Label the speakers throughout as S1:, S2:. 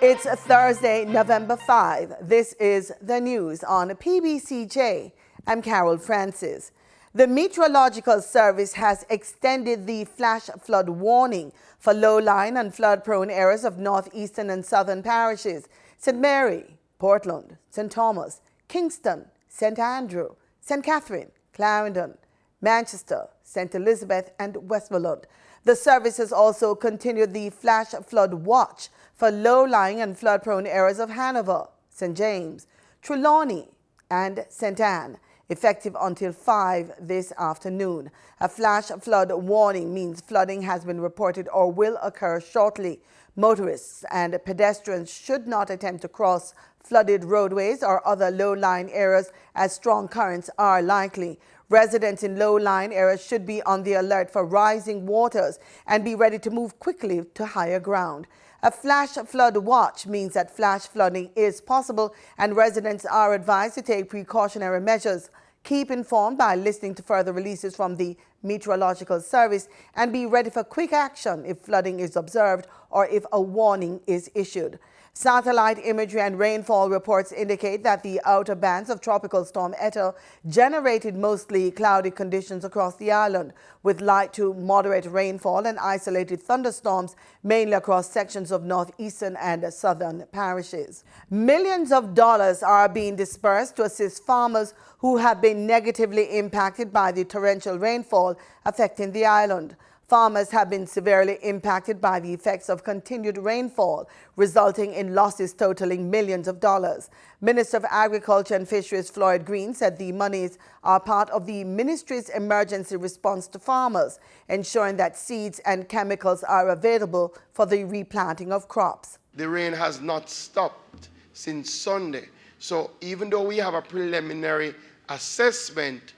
S1: It's Thursday, November 5. This is the news on PBCJ. I'm Carol Francis. The Meteorological Service has extended the flash flood warning for low-lying and flood-prone areas of northeastern and southern parishes: St. Mary, Portland, St. Thomas, Kingston, St. Andrew, St. Catherine, Clarendon, Manchester, St. Elizabeth, and Westmoreland. The service has also continued the flash flood watch for low-lying and flood-prone areas of Hanover, St. James, Trelawney, and St. Anne, effective until 5 this afternoon. A flash flood warning means flooding has been reported or will occur shortly. Motorists and pedestrians should not attempt to cross flooded roadways or other low-lying areas as strong currents are likely. Residents in low-lying areas should be on the alert for rising waters and be ready to move quickly to higher ground. A flash flood watch means that flash flooding is possible, and residents are advised to take precautionary measures. Keep informed by listening to further releases from the Meteorological Service and be ready for quick action if flooding is observed or if a warning is issued. Satellite imagery and rainfall reports indicate that the outer bands of Tropical Storm Eta generated mostly cloudy conditions across the island, with light to moderate rainfall and isolated thunderstorms mainly across sections of northeastern and southern parishes. Millions of dollars are being dispersed to assist farmers who have been negatively impacted by the torrential rainfall affecting the island. Farmers have been severely impacted by the effects of continued rainfall, resulting in losses totaling millions of dollars. Minister of Agriculture and Fisheries Floyd Green said the monies are part of the ministry's emergency response to farmers, ensuring that seeds and chemicals are available for the replanting of crops.
S2: The rain has not stopped since Sunday, so even though we have a preliminary assessment,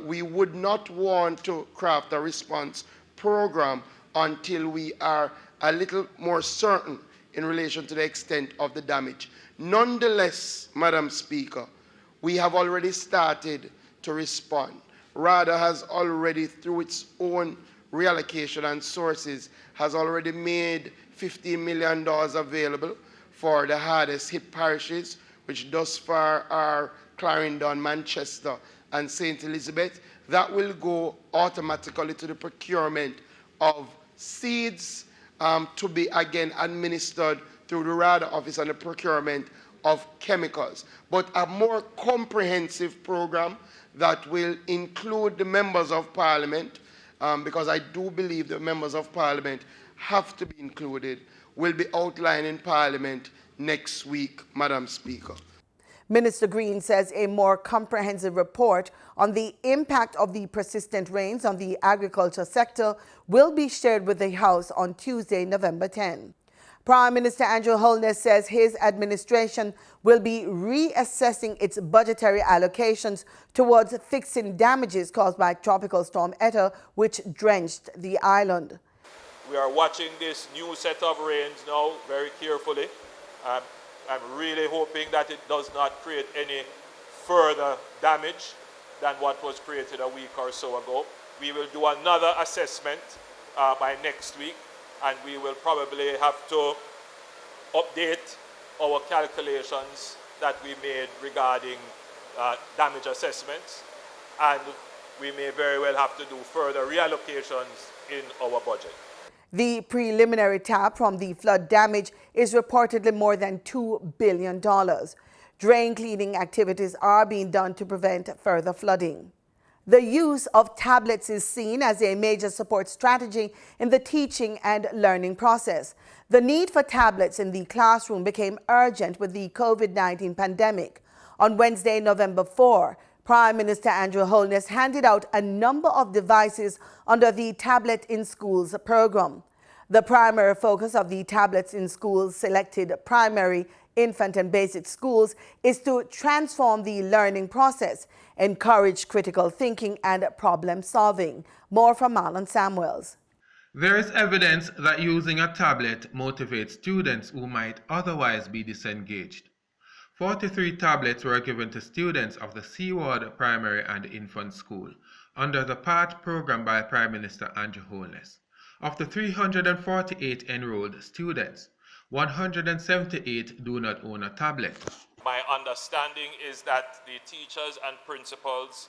S2: we would not want to craft a response program until we are a little more certain in relation to the extent of the damage. Nonetheless, Madam Speaker, we have already started to respond. RADA has already, through its own reallocation and sources, has already made $15 million available for the hardest hit parishes, which thus far are Clarendon, Manchester, and St. Elizabeth. That will go automatically to the procurement of seeds to be again administered through the RADA office and the procurement of chemicals. But a more comprehensive program that will include the members of parliament, because I do believe the members of parliament have to be included, will be outlined in parliament next week, Madam Speaker.
S1: Minister Green says a more comprehensive report on the impact of the persistent rains on the agriculture sector will be shared with the House on Tuesday, November 10. Prime Minister Andrew Holness says his administration will be reassessing its budgetary allocations towards fixing damages caused by Tropical Storm Eta, which drenched the island.
S3: We are watching this new set of rains now very carefully. I'm really hoping that it does not create any further damage than what was created a week or so ago. We will do another assessment by next week, and we will probably have to update our calculations that we made regarding damage assessments, and we may very well have to do further reallocations in our budget.
S1: The preliminary tap from the flood damage is reportedly more than $2 billion. Drain cleaning activities are being done to prevent further flooding. The use of tablets is seen as a major support strategy in the teaching and learning process. The need for tablets in the classroom became urgent with the COVID-19 pandemic. On Wednesday, November 4, Prime Minister Andrew Holness handed out a number of devices under the Tablet in Schools program. The primary focus of the Tablets in Schools selected primary, infant and basic schools is to transform the learning process, encourage critical thinking and problem solving. More from Marlon Samuels.
S4: There is evidence that using a tablet motivates students who might otherwise be disengaged. 43 tablets were given to students of the Seaward Primary and Infant School under the PATH program by Prime Minister Andrew Holness. Of the 348 enrolled students, 178 do not own a tablet.
S3: My understanding is that the teachers and principals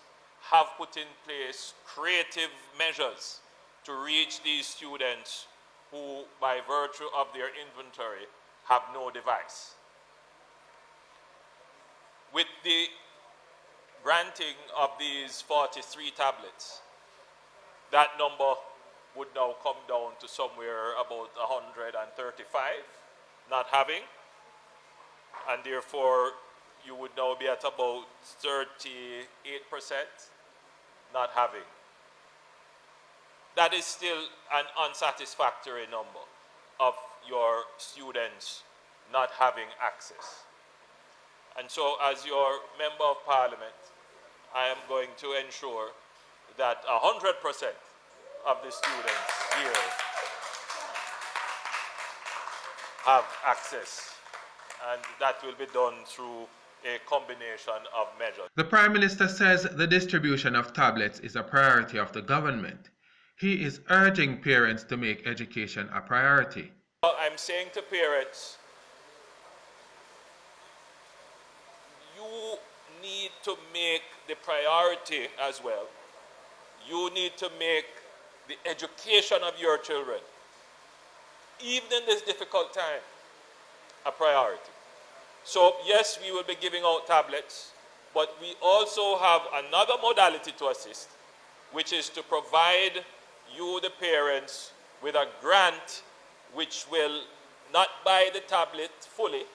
S3: have put in place creative measures to reach these students who, by virtue of their inventory, have no device. With the granting of these 43 tablets, that number would now come down to somewhere about 135 not having, and therefore you would now be at about 38% not having. That is still an unsatisfactory number of your students not having access. And so as your Member of Parliament, I am going to ensure that 100% of the students here have access, and that will be done through a combination of measures.
S4: The Prime Minister says the distribution of tablets is a priority of the government. He is urging parents to make education a priority.
S3: I'm saying to parents, you need to make the priority as well. You need to make the education of your children, even in this difficult time, a priority. So yes, we will be giving out tablets, but we also have another modality to assist, which is to provide you, the parents, with a grant which will not buy the tablet fully,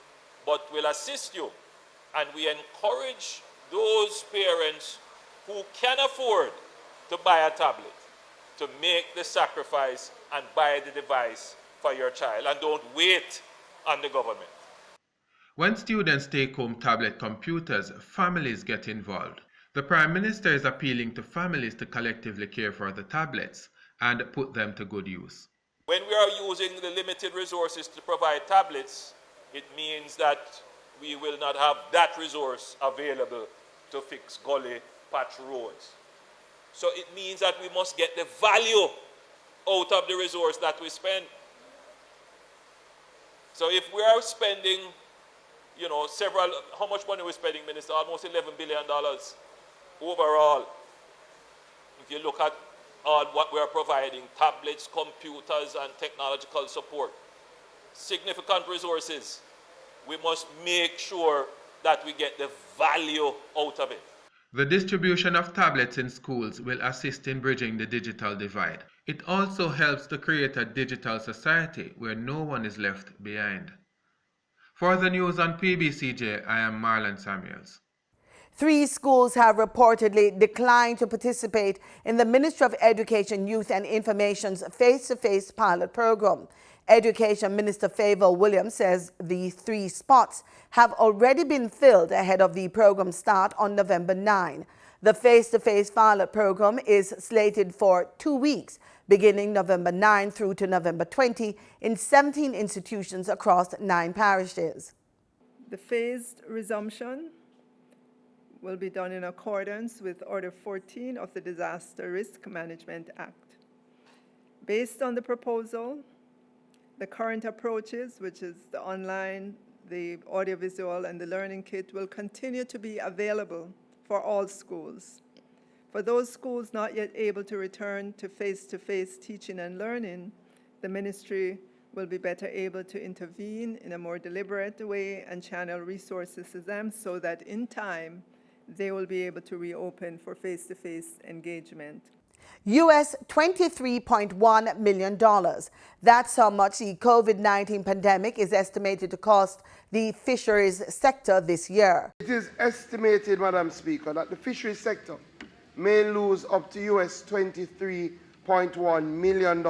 S3: but will assist you. And we encourage those parents who can afford to buy a tablet to make the sacrifice and buy the device for your child, and don't wait on the government.
S4: When students take home tablet computers, families get involved. The Prime Minister is appealing to families to collectively care for the tablets and put them to good use.
S3: When we are using the limited resources to provide tablets, it means that we will not have that resource available to fix gully patch roads. So it means that we must get the value out of the resource that we spend. So if we are spending, how much money are we spending, Minister? Almost $11 billion overall. If you look at all what we are providing, tablets, computers, and technological support, significant resources, we must make sure that we get the value out of it.
S4: The distribution of tablets in schools will assist in bridging the digital divide. It also helps to create a digital society where no one is left behind. For the news on PBCJ, I am Marlon Samuels.
S1: 3 schools have reportedly declined to participate in the Ministry of Education, Youth and Information's face-to-face pilot program. Education Minister Favour Williams says the 3 spots have already been filled ahead of the program start on November 9. The face-to-face pilot program is slated for 2 weeks, beginning November 9 through to November 20 in 17 institutions across 9 parishes.
S5: The phased resumption will be done in accordance with Order 14 of the Disaster Risk Management Act. Based on the proposal, the current approaches, which is the online, the audiovisual, and the learning kit, will continue to be available for all schools. For those schools not yet able to return to face-to-face teaching and learning, the ministry will be better able to intervene in a more deliberate way and channel resources to them so that in time they will be able to reopen for face-to-face engagement.
S1: US $23.1 million. That's how much the COVID-19 pandemic is estimated to cost the fisheries sector this year.
S2: It is estimated, Madam Speaker, that the fisheries sector may lose up to US $23.1 million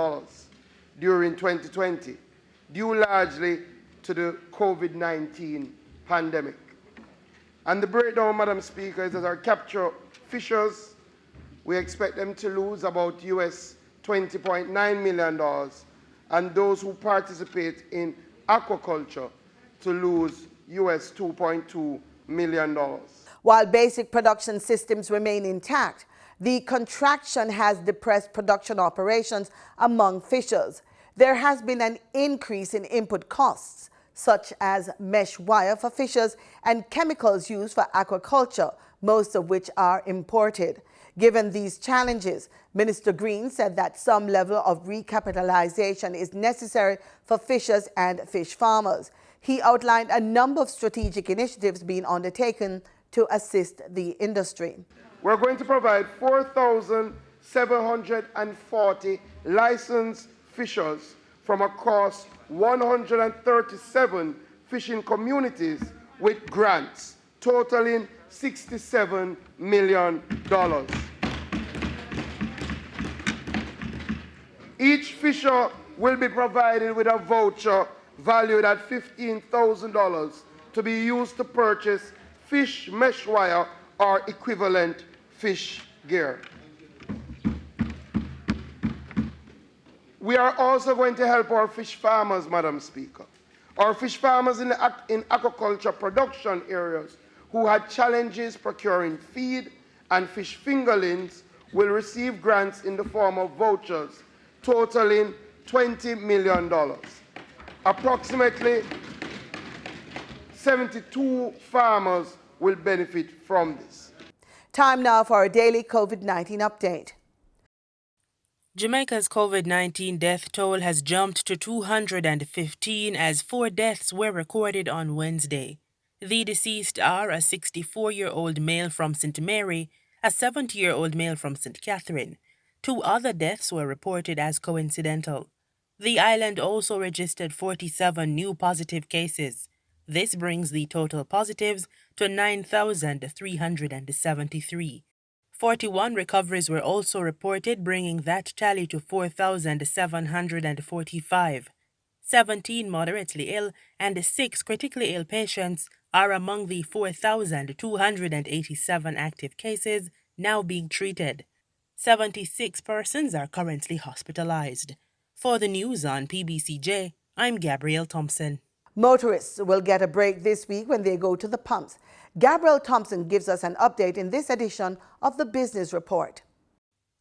S2: during 2020, due largely to the COVID-19 pandemic. And the breakdown, Madam Speaker, is that our capture fishers, we expect them to lose about US $20.9 million, and those who participate in aquaculture to lose US $2.2 million.
S1: While basic production systems remain intact, the contraction has depressed production operations among fishers. There has been an increase in input costs. such as mesh wire for fishers and chemicals used for aquaculture, most of which are imported. Given these challenges, Minister Green said that some level of recapitalization is necessary for fishers and fish farmers. He outlined a number of strategic initiatives being undertaken to assist the industry.
S2: We're going to provide 4,740 licensed fishers from across 137 fishing communities with grants totaling $67 million. Each fisher will be provided with a voucher valued at $15,000 to be used to purchase fish mesh wire or equivalent fish gear. We are also going to help our fish farmers, Madam Speaker. Our fish farmers in aquaculture production areas who had challenges procuring feed and fish fingerlings will receive grants in the form of vouchers totaling $20 million. Approximately 72 farmers will benefit from this.
S1: Time now for a daily COVID-19 update.
S6: Jamaica's COVID-19 death toll has jumped to 215 as 4 deaths were recorded on Wednesday. The deceased are a 64-year-old male from St. Mary, a 70-year-old male from St. Catherine. 2 other deaths were reported as coincidental. The island also registered 47 new positive cases. This brings the total positives to 9,373. 41 recoveries were also reported, bringing that tally to 4,745. 17 moderately ill and 6 critically ill patients are among the 4,287 active cases now being treated. 76 persons are currently hospitalized. For the news on PBCJ, I'm Gabrielle Thompson.
S1: Motorists will get a break this week when they go to the pumps. Gabrielle Thompson gives us an update in this edition of the Business Report.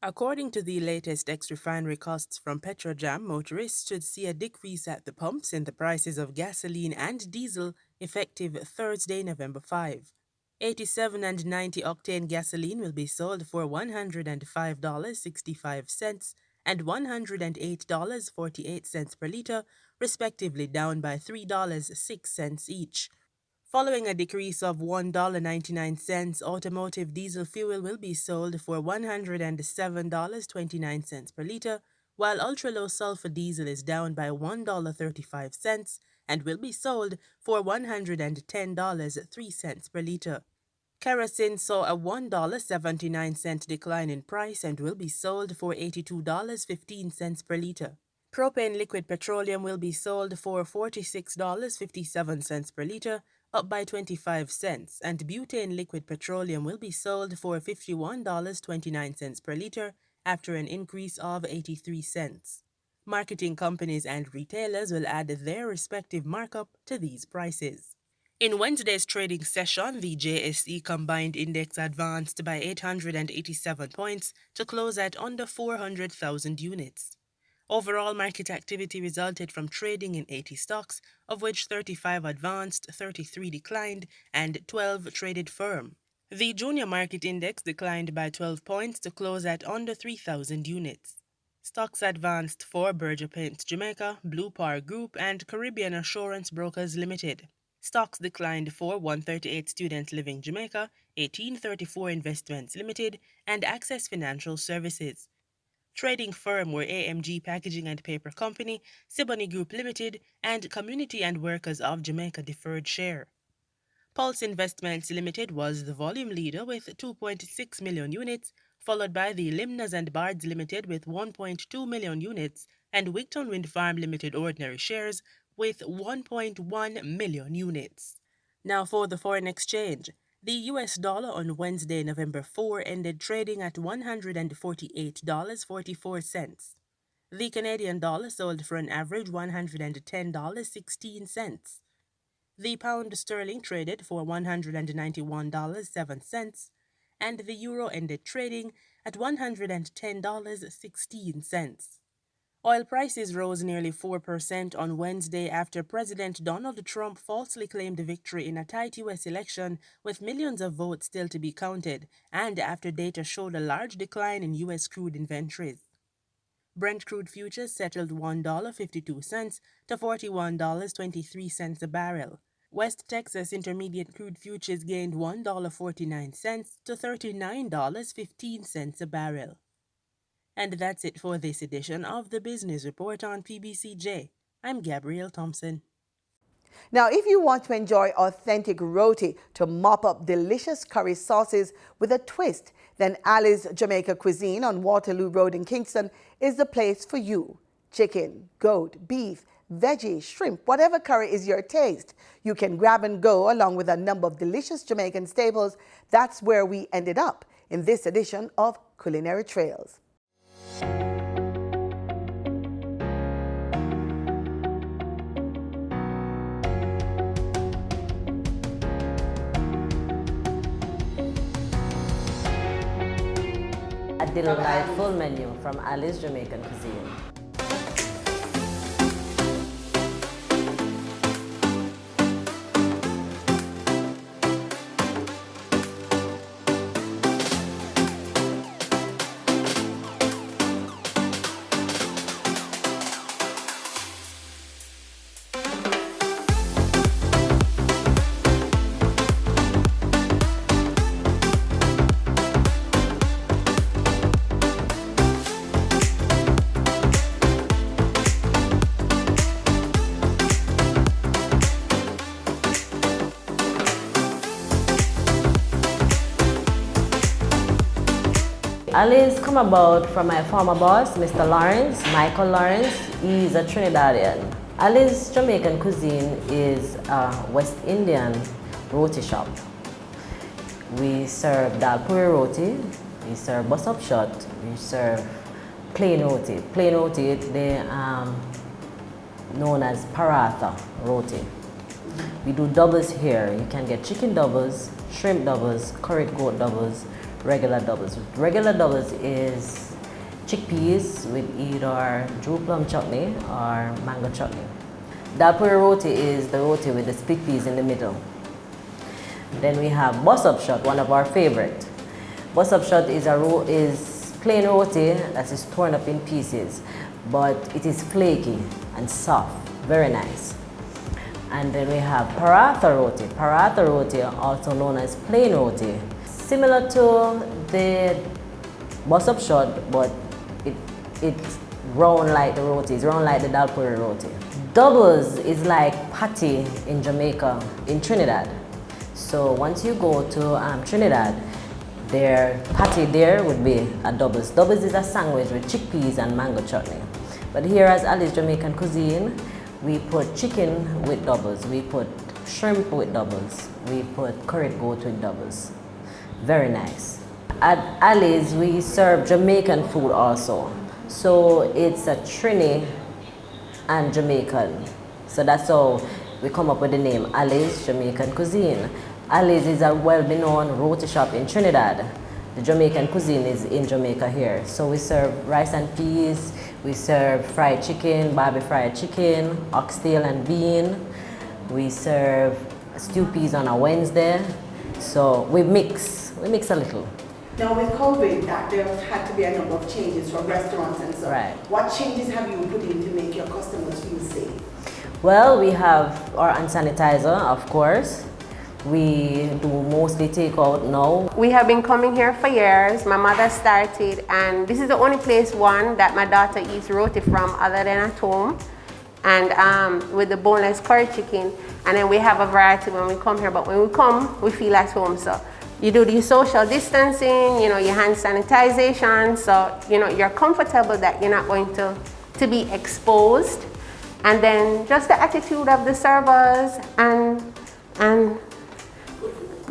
S6: According to the latest ex-refinery costs from Petrojam, motorists should see a decrease at the pumps in the prices of gasoline and diesel effective Thursday, November 5. 87 and 90 octane gasoline will be sold for $105.65 and $108.48 per liter, respectively, down by $3.06 each. Following a decrease of $1.99, automotive diesel fuel will be sold for $107.29 per liter, while ultra-low sulfur diesel is down by $1.35 and will be sold for $110.03 per liter. Kerosene saw a $1.79 decline in price and will be sold for $82.15 per liter. Propane liquid petroleum will be sold for $46.57 per liter, up by 25 cents, and butane liquid petroleum will be sold for $51.29 per liter after an increase of 83 cents. Marketing companies and retailers will add their respective markup to these prices. In Wednesday's trading session, the JSE Combined Index advanced by 887 points to close at under 400,000 units. Overall market activity resulted from trading in 80 stocks, of which 35 advanced, 33 declined, and 12 traded firm. The Junior Market Index declined by 12 points to close at under 3,000 units. Stocks advanced for Berger Paints Jamaica, Blue Power Group, and Caribbean Assurance Brokers Limited. Stocks declined for 138 Student Living Jamaica, 1834 Investments Limited, and Access Financial Services. Trading firm were AMG Packaging and Paper Company, Siboney Group Limited, and Community and Workers of Jamaica Deferred Share. Pulse Investments Limited was the volume leader with 2.6 million units, followed by the Limnas and Bards Limited with 1.2 million units, and Wigton Wind Farm Limited ordinary shares with 1.1 million units. Now for the foreign exchange. The US dollar on Wednesday, November 4, ended trading at $148.44. The Canadian dollar sold for an average $110.16. The pound sterling traded for $191.07, and the euro ended trading at $110.16. Oil prices rose nearly 4% on Wednesday after President Donald Trump falsely claimed victory in a tight U.S. election with millions of votes still to be counted, and after data showed a large decline in U.S. crude inventories. Brent crude futures settled $1.52 to $41.23 a barrel. West Texas Intermediate crude futures gained $1.49 to $39.15 a barrel. And that's it for this edition of the Business Report on PBCJ. I'm Gabrielle Thompson.
S1: Now, if you want to enjoy authentic roti to mop up delicious curry sauces with a twist, then Ali's Jamaica Cuisine on Waterloo Road in Kingston is the place for you. Chicken, goat, beef, veggie, shrimp, whatever curry is your taste. You can grab and go along with a number of delicious Jamaican staples. That's where we ended up in this edition of Culinary Trails.
S7: A delightful menu from Ali's Jamaican Cuisine. Ali's come about from my former boss, Mr. Lawrence, Michael Lawrence. He's a Trinidadian. Ali's Jamaican Cuisine is a West Indian roti shop. We serve dal puri roti, we serve bus up shot, we serve plain roti. Plain roti, they known as paratha roti. We do doubles here. You can get chicken doubles, shrimp doubles, curried goat doubles, regular doubles. Regular doubles is chickpeas with either Drew plum chutney or mango chutney. Dal puri roti is the roti with the split peas in the middle. Then we have bus up shot, one of our favorite. Bus up shot is plain roti that is torn up in pieces, but it is flaky and soft, very nice. And then we have paratha roti. Paratha roti, also known as plain roti, similar to the bus up shot, but it's round like the roti, it's round like the dal puri roti. Doubles is like patty in Jamaica, in Trinidad. So once you go to Trinidad, their patty there would be a doubles. Doubles is a sandwich with chickpeas and mango chutney. But here as Ali's Jamaican Cuisine, we put chicken with doubles, we put shrimp with doubles, we put curried goat with doubles. Very nice. At Ali's, we serve Jamaican food also. So it's a Trini and Jamaican. So that's how we come up with the name Ali's Jamaican Cuisine. Ali's is a well-known roti shop in Trinidad. The Jamaican cuisine is in Jamaica here. So we serve rice and peas, we serve fried chicken, barbecue fried chicken, oxtail and bean. We serve stew peas on a Wednesday. So we mix a little.
S1: Now with COVID, there have had to be a number of changes from restaurants and so.
S7: Right.
S1: What changes have you put in to make your customers feel safe?
S7: Well, we have our hand sanitizer, of course. We do mostly takeout now.
S8: We have been coming here for years. My mother started, and this is the only place, one, that my daughter eats roti from other than at home, and with the boneless curry chicken. And then we have a variety when we come here, but when we come, we feel at home. So you do the social distancing, your hand sanitization, so you're comfortable that you're not going to be exposed. And then just the attitude of the servers and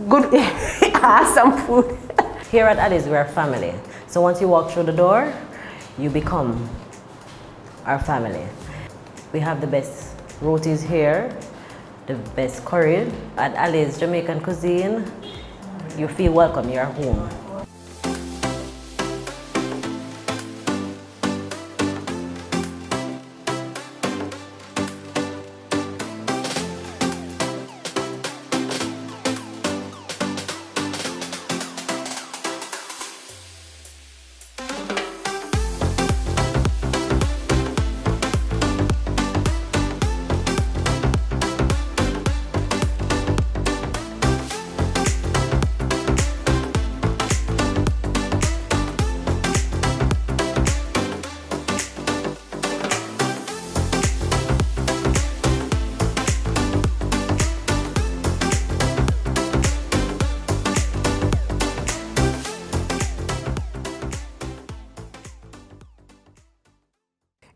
S8: good, awesome food.
S7: Here at Ali's, we're a family. So once you walk through the door, you become our family. We have the best rotis here, the best curry. At Ali's Jamaican Cuisine, you feel welcome, you're home.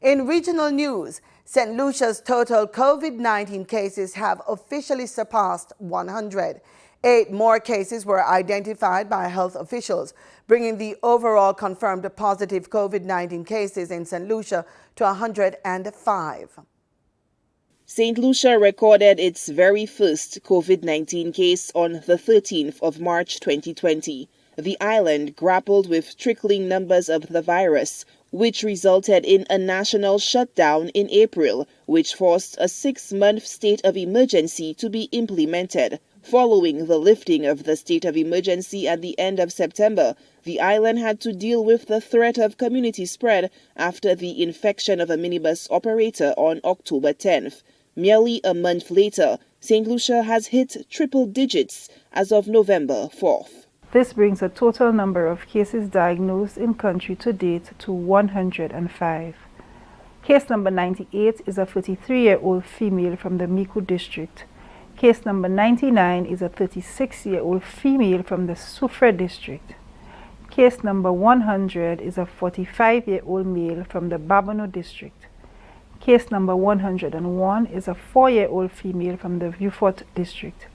S1: In regional news, St. Lucia's total COVID-19 cases have officially surpassed 100. 8 more cases were identified by health officials, bringing the overall confirmed positive COVID-19 cases in St. Lucia to 105.
S9: St. Lucia recorded its very first COVID-19 case on the 13th of March 2020. The island grappled with trickling numbers of the virus, which resulted in a national shutdown in April, which forced a 6-month state of emergency to be implemented. Following the lifting of the state of emergency at the end of September, the island had to deal with the threat of community spread after the infection of a minibus operator on October 10th. Merely a month later, St. Lucia has hit triple digits as of November 4th.
S10: This brings the total number of cases diagnosed in country to date to 105. Case number 98 is a 33-year-old female from the Mico district. Case number 99 is a 36-year-old female from the Soufrière district. Case number 100 is a 45-year-old male from the Babonneau district. Case number 101 is a 4-year-old female from the Vieux Fort district.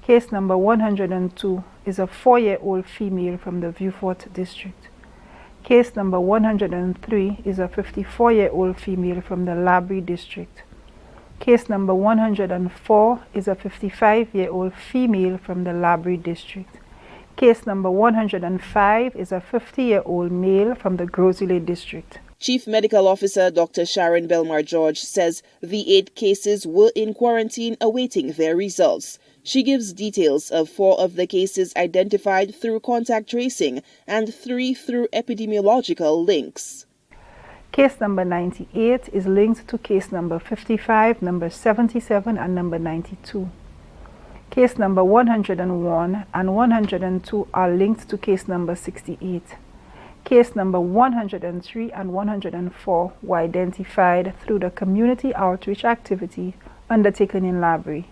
S10: Case number 102 is a 4-year-old female from the Vieux Fort district. Case number 103 is a 54-year-old female from the Labrie district. Case number 104 is a 55-year-old female from the Labrie district. Case number 105 is a 50-year-old male from the Gros-Islet district.
S9: Chief Medical Officer Dr. Sharon Belmar-George says the 8 cases were in quarantine awaiting their results. She gives details of 4 of the cases identified through contact tracing and 3 through epidemiological links.
S10: Case number 98 is linked to case number 55, number 77, and number 92. Case number 101 and 102 are linked to case number 68. Case number 103 and 104 were identified through the community outreach activity undertaken in Labrie.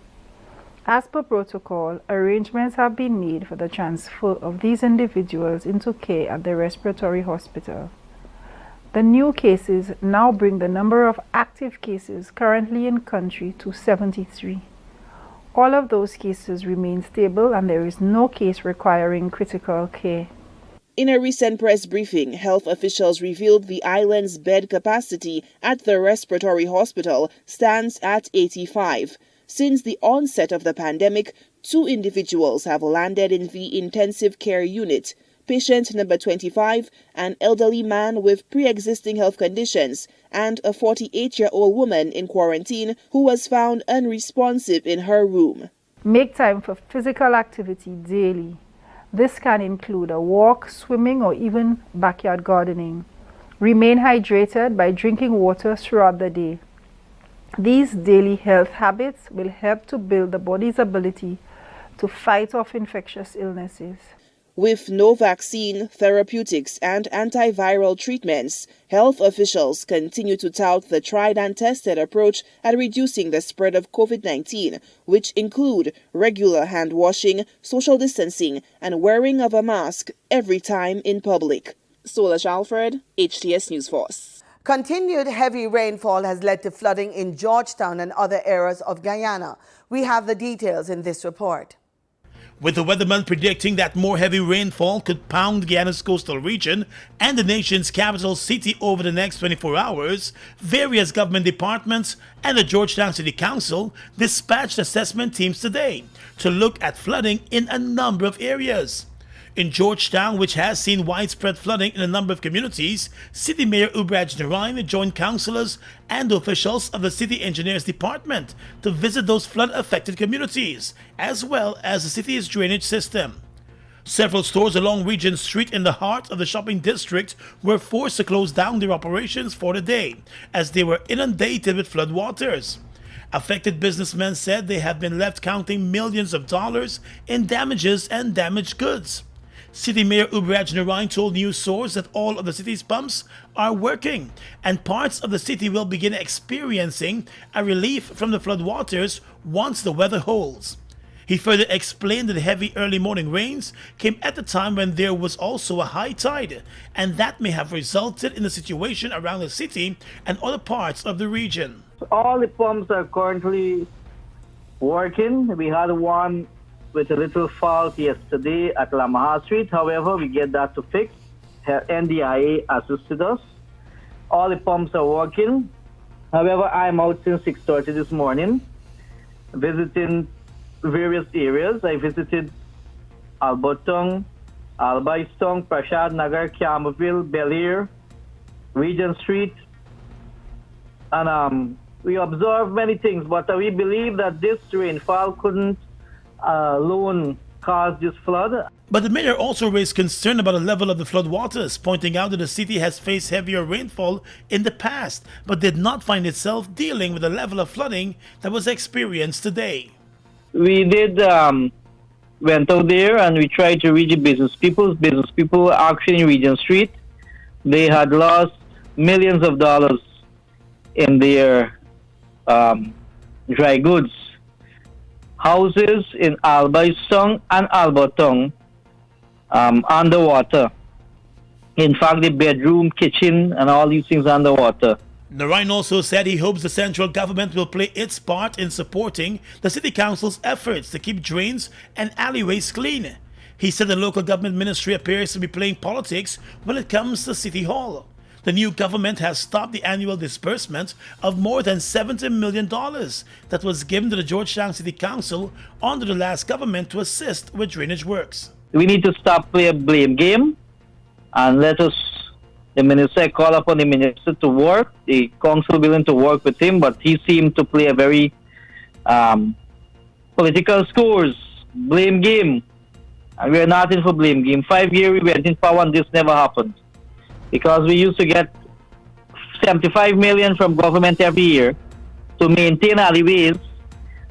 S10: As per protocol, arrangements have been made for the transfer of these individuals into care at the respiratory hospital. The new cases now bring the number of active cases currently in country to 73. All of those cases remain stable and there is no case requiring critical care.
S9: In a recent press briefing, health officials revealed the island's bed capacity at the respiratory hospital stands at 85. Since the onset of the pandemic, 2 individuals have landed in the intensive care unit. Patient number 25, an elderly man with pre-existing health conditions, and a 48-year-old woman in quarantine who was found unresponsive in her room.
S10: Make time for physical activity daily. This can include a walk, swimming, or even backyard gardening. Remain hydrated by drinking water throughout the day. These daily health habits will help to build the body's ability to fight off infectious illnesses.
S9: With no vaccine, therapeutics, and antiviral treatments, health officials continue to tout the tried and tested approach at reducing the spread of COVID-19, which include regular hand washing, social distancing, and wearing of a mask every time in public. Solange Alfred, HTS News Force.
S1: Continued heavy rainfall has led to flooding in Georgetown and other areas of Guyana. We have the details in this report.
S11: With the weatherman predicting that more heavy rainfall could pound Guyana's coastal region and the nation's capital city over the next 24 hours, various government departments and the Georgetown City Council dispatched assessment teams today to look at flooding in a number of areas. In Georgetown, which has seen widespread flooding in a number of communities, City Mayor Ubraj Narain joined councillors and officials of the City Engineers Department to visit those flood-affected communities, as well as the city's drainage system. Several stores along Regent Street in the heart of the shopping district were forced to close down their operations for the day, as they were inundated with floodwaters. Affected businessmen said they have been left counting millions of dollars in damages and damaged goods. City Mayor Ubraj Narain told news source that all of the city's pumps are working and parts of the city will begin experiencing a relief from the floodwaters once the weather holds. He further explained that the heavy early morning rains came at a time when there was also a high tide, and that may have resulted in the situation around the city and other parts of the region.
S12: All the pumps are currently working. We had one with a little fault yesterday at Lamaha Street. However, we get that to fix. NDIA assisted us. All the pumps are working. However, I'm out since 6:30 this morning, visiting various areas. I visited Alberton, Albaistong, Prashad Nagar, Campbellville, Bel Air, Regent Street, and we observed many things, but we believe that this rainfall couldn't alone cause this flood.
S11: But the mayor also raised concern about the level of the floodwaters, pointing out that the city has faced heavier rainfall in the past, but did not find itself dealing with the level of flooding that was experienced today.
S12: We did went out there and we tried to reach the business people. Business people actually in Regent Street, they had lost millions of dollars in their dry goods. Houses in Albaistong and Alberton underwater. In fact, the bedroom, kitchen, and all these things underwater.
S11: Narayan also said he hopes the central government will play its part in supporting the city council's efforts to keep drains and alleyways clean. He said the local government ministry appears to be playing politics when it comes to City Hall. The new government has stopped the annual disbursement of more than $70 million that was given to the Georgetown City Council under the last government to assist with drainage works.
S12: We need to stop playing a blame game and let us, the minister, call upon the minister to work, the council willing to work with him, but he seemed to play a very political scores, blame game. And we are not in for blame game. 5 years we went in power and this never happened. Because we used to get $75 million from government every year to maintain alleyways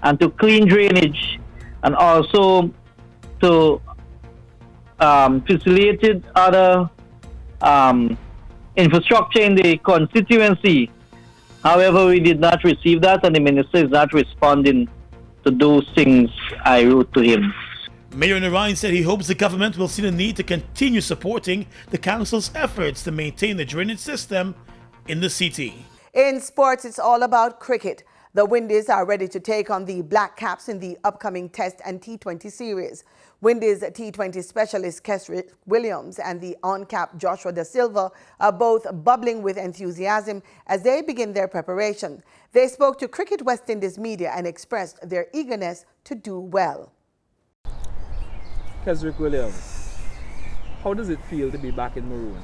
S12: and to clean drainage and also to facilitate other infrastructure in the constituency. However, we did not receive that and the minister is not responding to those things I wrote to him.
S11: Mayor Narayan said he hopes the government will see the need to continue supporting the council's efforts to maintain the drainage system in the city.
S1: In sports, it's all about cricket. The Windies are ready to take on the Black Caps in the upcoming Test and T20 series. Windies T20 specialist Kes Williams and the on-cap Joshua Da Silva are both bubbling with enthusiasm as they begin their preparation. They spoke to Cricket West Indies media and expressed their eagerness to do well.
S13: Kesrick Williams, how does it feel to be back in maroon?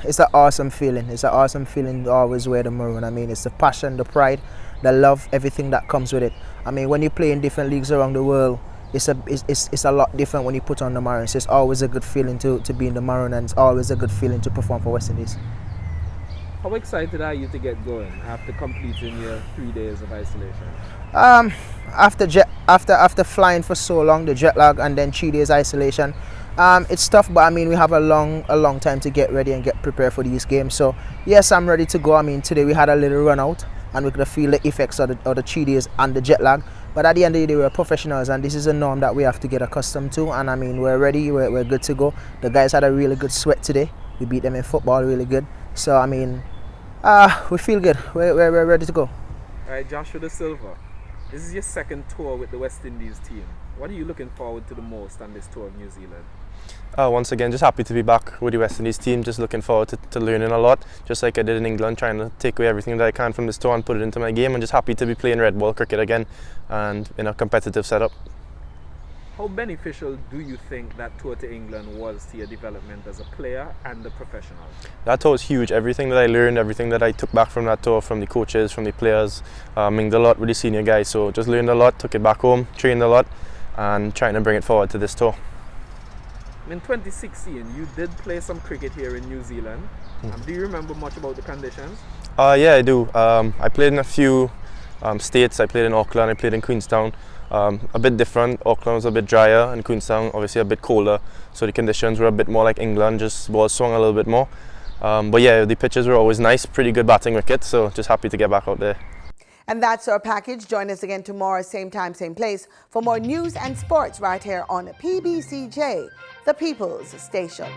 S14: It's an awesome feeling. It's an awesome feeling to always wear the maroon. I mean, it's the passion, the pride, the love, everything that comes with it. I mean, when you play in different leagues around the world, it's a lot different when you put on the maroon. So it's always a good feeling to be in the maroon, and it's always a good feeling to perform for West Indies.
S13: How excited are you to get going after completing your 3 days of isolation?
S14: After flying for so long, the jet lag and then 3 days isolation, it's tough, but I mean we have a long time to get ready and get prepared for these games. So yes, I'm ready to go. I mean today we had a little run out and we could feel the effects of the 3 days and the jet lag. But at the end of the day, we're professionals and this is a norm that we have to get accustomed to. And I mean we're ready, we're good to go. The guys had a really good sweat today. We beat them in football really good. So I mean, we feel good. We're ready to go.
S13: All right, Joshua Da Silva. This is your second tour with the West Indies team. What are you looking forward to the most on this tour of New Zealand?
S15: Once again, just happy to be back with the West Indies team. Just looking forward to learning a lot, just like I did in England, trying to take away everything that I can from this tour and put it into my game. And just happy to be playing red ball cricket again and in a competitive setup.
S13: How beneficial do you think that tour to England was to your development as a player and a professional?
S15: That tour was huge. Everything that I learned, everything that I took back from that tour, from the coaches, from the players, mingled a lot with the senior guys. So just learned a lot, took it back home, trained a lot, and trying to bring it forward to this tour.
S13: In 2016, you did play some cricket here in New Zealand. Do you remember much about the conditions?
S15: Yeah, I do. I played in a few states. I played in Auckland, I played in Queenstown. A bit different. Auckland was a bit drier and Queenstown obviously a bit colder, so the conditions were a bit more like England, just ball swung a little bit more. But yeah, the pitches were always nice, pretty good batting wicket, so just happy to get back out there.
S1: And that's our package. Join us again tomorrow, same time, same place, for more news and sports right here on PBCJ, the People's Station.